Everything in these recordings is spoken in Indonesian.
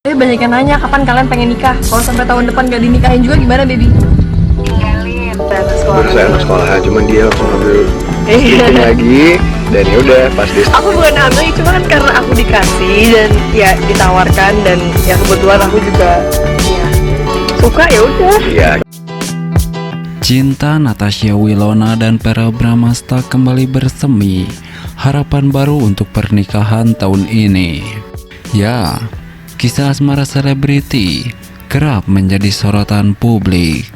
Banyak yang nanya kapan kalian pengen nikah. Kalau sampai tahun depan gak dinikahin juga gimana, baby? Tinggalin Baru saya anak sekolah, cuman dia langsung ambil skripsi lagi. Dan ya udah pas dia aku bukan ambil, cuma kan karena aku dikasih dan ya ditawarkan, dan ya kebetulan aku juga ya suka, ya udah. ya Cinta Natasha Wilona dan Verrell Bramasta kembali bersemi. Harapan baru untuk pernikahan tahun ini. Ya, kisah asmara selebriti kerap menjadi sorotan publik.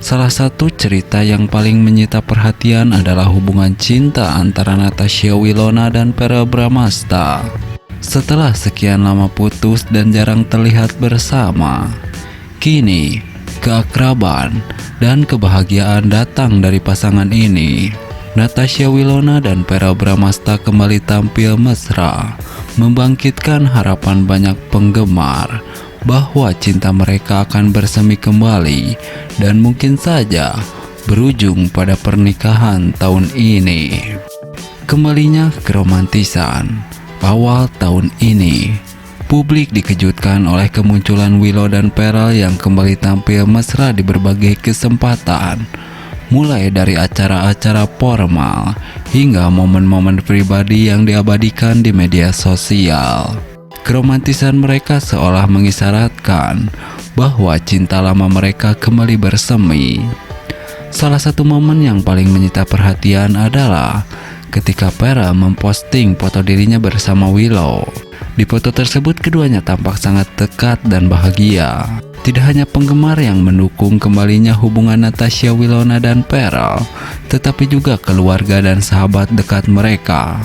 Salah satu cerita yang paling menyita perhatian adalah hubungan cinta antara Natasha Wilona dan Verrell Bramasta. Setelah sekian lama putus dan jarang terlihat bersama, kini keakraban dan kebahagiaan datang dari pasangan ini. Natasha Wilona dan Verrell Bramasta kembali tampil mesra, membangkitkan harapan banyak penggemar bahwa cinta mereka akan bersemi kembali dan mungkin saja berujung pada pernikahan tahun ini. Kembalinya keromantisan awal tahun ini, publik dikejutkan oleh kemunculan Willow dan Verrell yang kembali tampil mesra di berbagai kesempatan, mulai dari acara-acara formal hingga momen-momen pribadi yang diabadikan di media sosial. Keromantisan mereka seolah mengisyaratkan bahwa cinta lama mereka kembali bersemi. Salah satu momen yang paling menyita perhatian adalah ketika Verrell memposting foto dirinya bersama Willow. Di foto tersebut keduanya tampak sangat dekat dan bahagia. Tidak hanya penggemar yang mendukung kembalinya hubungan Natasha Wilona dan Verrell, tetapi juga keluarga dan sahabat dekat mereka.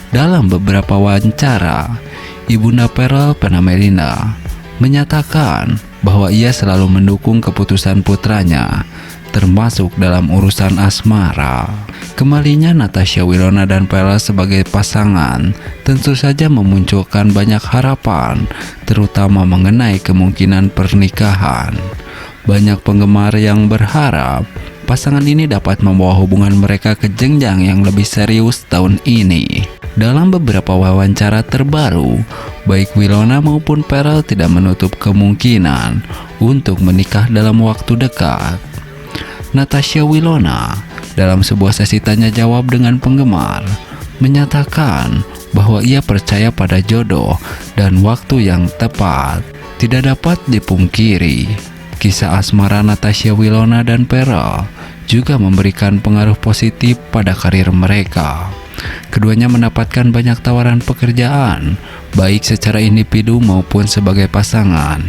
Dalam beberapa wawancara, Ibunda Verrell, Vena Melinda, menyatakan bahwa ia selalu mendukung keputusan putranya, termasuk dalam urusan asmara. Kembalinya Natasha Wilona dan Verrell sebagai pasangan tentu saja memunculkan banyak harapan, terutama mengenai kemungkinan pernikahan. Banyak penggemar yang berharap pasangan ini dapat membawa hubungan mereka ke jenjang yang lebih serius tahun ini. Dalam beberapa wawancara terbaru, baik Wilona maupun Verrell tidak menutup kemungkinan untuk menikah dalam waktu dekat. Natasha Wilona dalam sebuah sesi tanya jawab dengan penggemar menyatakan bahwa ia percaya pada jodoh dan waktu yang tepat. Tidak dapat dipungkiri, kisah asmara Natasha Wilona dan Verrell juga memberikan pengaruh positif pada karir mereka. Keduanya mendapatkan banyak tawaran pekerjaan, baik secara individu maupun sebagai pasangan.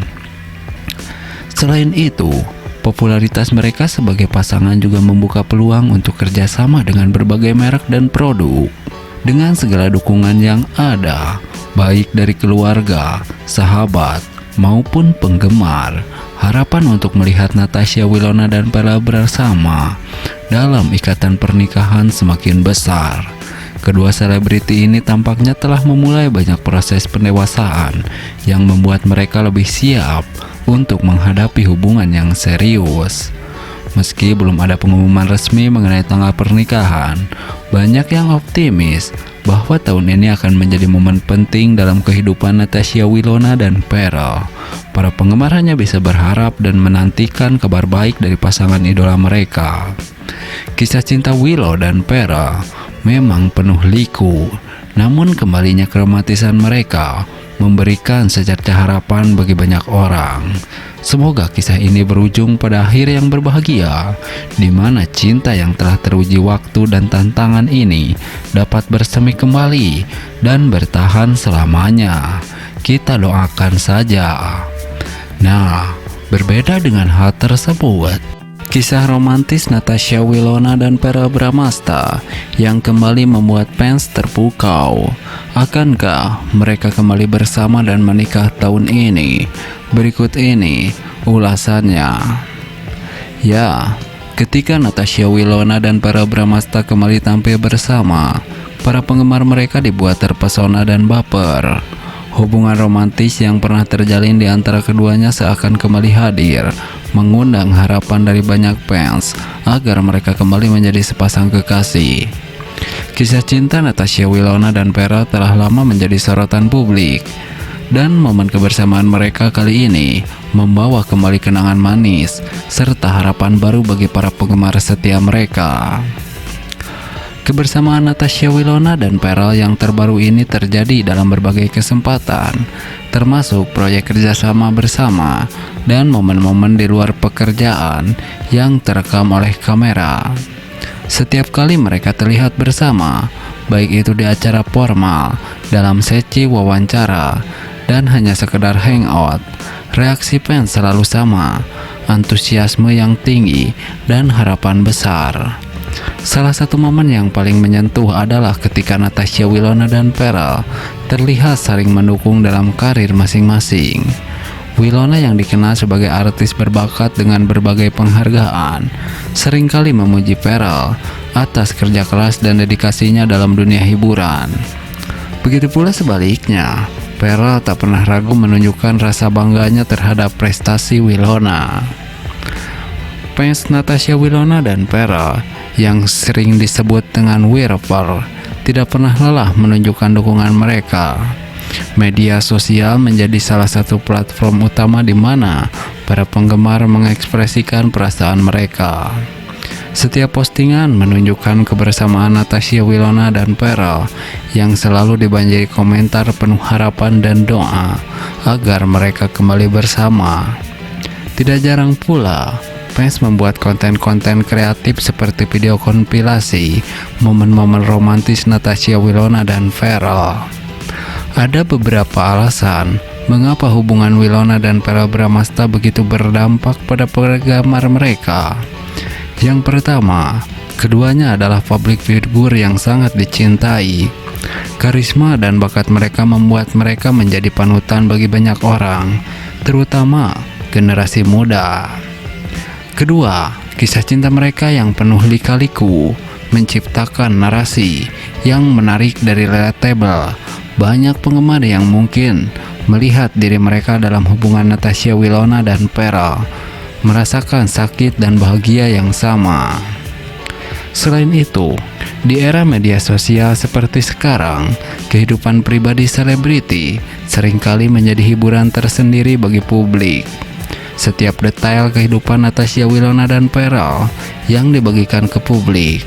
Selain itu, popularitas mereka sebagai pasangan juga membuka peluang untuk kerjasama dengan berbagai merek dan produk. Dengan segala dukungan yang ada, baik dari keluarga, sahabat, maupun penggemar, harapan untuk melihat Natasha Wilona dan Verrell bersama dalam ikatan pernikahan semakin besar. Kedua selebriti ini tampaknya telah memulai banyak proses pendewasaan yang membuat mereka lebih siap untuk menghadapi hubungan yang serius. Meski belum ada pengumuman resmi mengenai tanggal pernikahan, banyak yang optimis bahwa tahun ini akan menjadi momen penting dalam kehidupan Natasha Wilona dan Verrell. Para penggemar hanya bisa berharap dan menantikan kabar baik dari pasangan idola mereka. Kisah cinta Willow dan Verrell memang penuh liku, namun kembalinya keromantisan mereka memberikan secerca harapan bagi banyak orang. Semoga kisah ini berujung pada akhir yang berbahagia, di mana cinta yang telah teruji waktu dan tantangan ini dapat bersemi kembali dan bertahan selamanya. Kita doakan saja. Nah, berbeda dengan hal tersebut, kisah romantis Natasha Wilona dan Verrell Bramasta yang kembali membuat fans terpukau. Akankah mereka kembali bersama dan menikah tahun ini? Berikut ini ulasannya. Ya, ketika Natasha Wilona dan Verrell Bramasta kembali tampil bersama, para penggemar mereka dibuat terpesona dan baper. Hubungan romantis yang pernah terjalin di antara keduanya seakan kembali hadir, mengundang harapan dari banyak fans agar mereka kembali menjadi sepasang kekasih. Kisah cinta Natasha Wilona dan Verrell telah lama menjadi sorotan publik. Dan momen kebersamaan mereka kali ini membawa kembali kenangan manis serta harapan baru bagi para penggemar setia mereka. Kebersamaan Natasha Wilona dan Pharrell yang terbaru ini terjadi dalam berbagai kesempatan, termasuk proyek kerjasama bersama dan momen-momen di luar pekerjaan yang terekam oleh kamera. Setiap kali mereka terlihat bersama, baik itu di acara formal, dalam sesi wawancara, dan hanya sekedar hangout, reaksi fans selalu sama, antusiasme yang tinggi, dan harapan besar. Salah satu momen yang paling menyentuh adalah ketika Natasha Wilona dan Pharrell terlihat saling mendukung dalam karir masing-masing. Wilona yang dikenal sebagai artis berbakat dengan berbagai penghargaan, seringkali memuji Pharrell atas kerja keras dan dedikasinya dalam dunia hiburan. Begitu pula sebaliknya, Pharrell tak pernah ragu menunjukkan rasa bangganya terhadap prestasi Wilona. Fans Natasha Wilona dan Pharrell yang sering disebut dengan Wirper tidak pernah lelah menunjukkan dukungan mereka. Media sosial menjadi salah satu platform utama di mana para penggemar mengekspresikan perasaan mereka. Setiap postingan menunjukkan kebersamaan Natasha Wilona dan Pharrell yang selalu dibanjiri komentar penuh harapan dan doa agar mereka kembali bersama. Tidak jarang pula, fans membuat konten-konten kreatif seperti video kompilasi momen-momen romantis Natasha Wilona dan Pharrell. Ada beberapa alasan mengapa hubungan Wilona dan Pharrell Bramasta begitu berdampak pada penggemar mereka. Yang pertama, keduanya adalah public figure yang sangat dicintai. Karisma dan bakat mereka membuat mereka menjadi panutan bagi banyak orang, terutama generasi muda. Kedua, kisah cinta mereka yang penuh lika-liku menciptakan narasi yang menarik dari relatable. Banyak penggemar yang mungkin melihat diri mereka dalam hubungan Natasha Wilona dan Pharrell, merasakan sakit dan bahagia yang sama. Selain itu, di era media sosial seperti sekarang, kehidupan pribadi selebriti seringkali menjadi hiburan tersendiri bagi publik. Setiap detail kehidupan Natasha Wilona dan Pharrell yang dibagikan ke publik,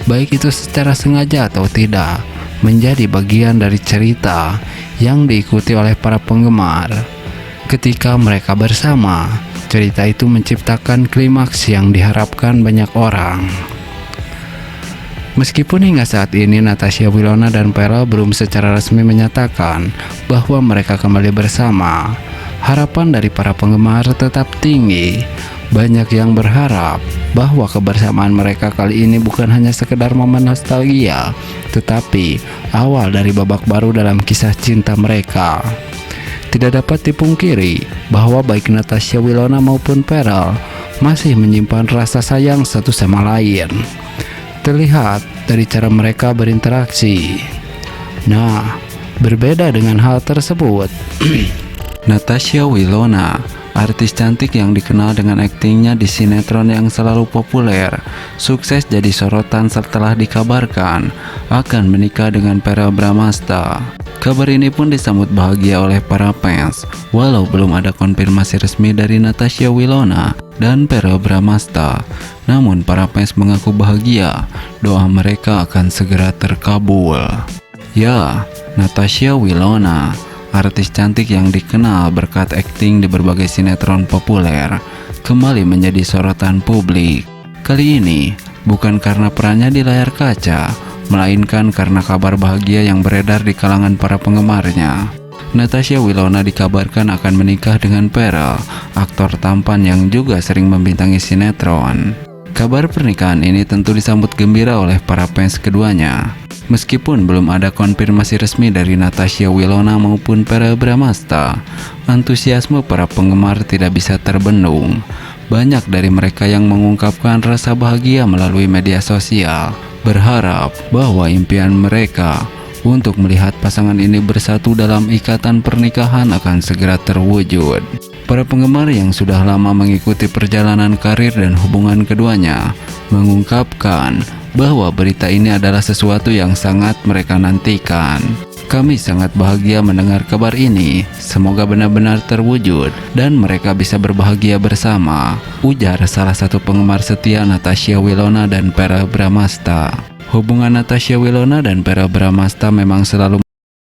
baik itu secara sengaja atau tidak, menjadi bagian dari cerita yang diikuti oleh para penggemar. Ketika mereka bersama, cerita itu menciptakan klimaks yang diharapkan banyak orang. Meskipun hingga saat ini Natasha Wilona dan Pharrell belum secara resmi menyatakan bahwa mereka kembali bersama, harapan dari para penggemar tetap tinggi. Banyak yang berharap bahwa kebersamaan mereka kali ini bukan hanya sekedar momen nostalgia, tetapi awal dari babak baru dalam kisah cinta mereka. Tidak dapat dipungkiri bahwa baik Natasha Wilona maupun Pharrell masih menyimpan rasa sayang satu sama lain. Terlihat dari cara mereka berinteraksi. Nah, berbeda dengan hal tersebut, Natasha Wilona, artis cantik yang dikenal dengan aktingnya di sinetron yang selalu populer, sukses jadi sorotan setelah dikabarkan akan menikah dengan Pharrell Bramasta. Kabar ini pun disambut bahagia oleh para fans, walau belum ada konfirmasi resmi dari Natasha Wilona dan Pharrell Bramasta. Namun para fans mengaku bahagia, doa mereka akan segera terkabul. Ya, Natasha Wilona, artis cantik yang dikenal berkat akting di berbagai sinetron populer, kembali menjadi sorotan publik. Kali ini, bukan karena perannya di layar kaca, melainkan karena kabar bahagia yang beredar di kalangan para penggemarnya. Natasha Wilona dikabarkan akan menikah dengan Pharrell, aktor tampan yang juga sering membintangi sinetron. Kabar pernikahan ini tentu disambut gembira oleh para fans keduanya. Meskipun belum ada konfirmasi resmi dari Natasha Wilona maupun Pharrell Bramasta, antusiasme para penggemar tidak bisa terbendung. Banyak dari mereka yang mengungkapkan rasa bahagia melalui media sosial, berharap bahwa impian mereka untuk melihat pasangan ini bersatu dalam ikatan pernikahan akan segera terwujud. Para penggemar yang sudah lama mengikuti perjalanan karir dan hubungan keduanya mengungkapkan bahwa berita ini adalah sesuatu yang sangat mereka nantikan. Kami sangat bahagia mendengar kabar ini. Semoga benar-benar terwujud dan mereka bisa berbahagia bersama, ujar salah satu penggemar setia Natasha Wilona dan Verrell Bramasta. Hubungan Natasha Wilona dan Verrell Bramasta memang selalu